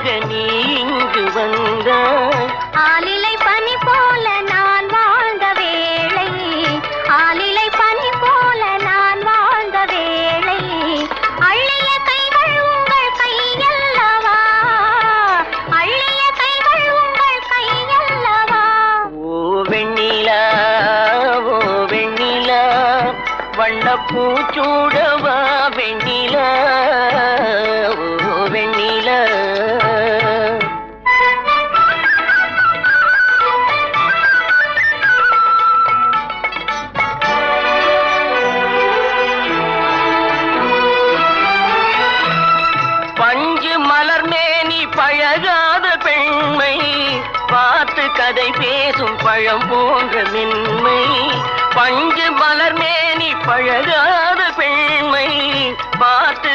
எதற்காக நீ இங்கு வந்தாய்? ஆலிலை பனி போல நான் வாழ்ந்த வேளை, ஆலிலை பனி போல நான் வாழ்ந்த வேளை, அள்ளிய கைகள் உங்கள் கையல்லவா, அள்ளிய கைகள் உங்கள் கையல்லவா. ஓ வெண்ணிலா, ஓ வெண்ணிலா, வண்ணப்பூச்சூடவா வெண்ணிலா, ஓ வெண்ணிலா. பஞ்சு மலர் மேனி பழகாத பெண்மை, பார்த்து கதை பேசும் பழம் போன்ற மென்மை. பஞ்சு மலர் மேனி பழகாத பெண்மை, பார்த்து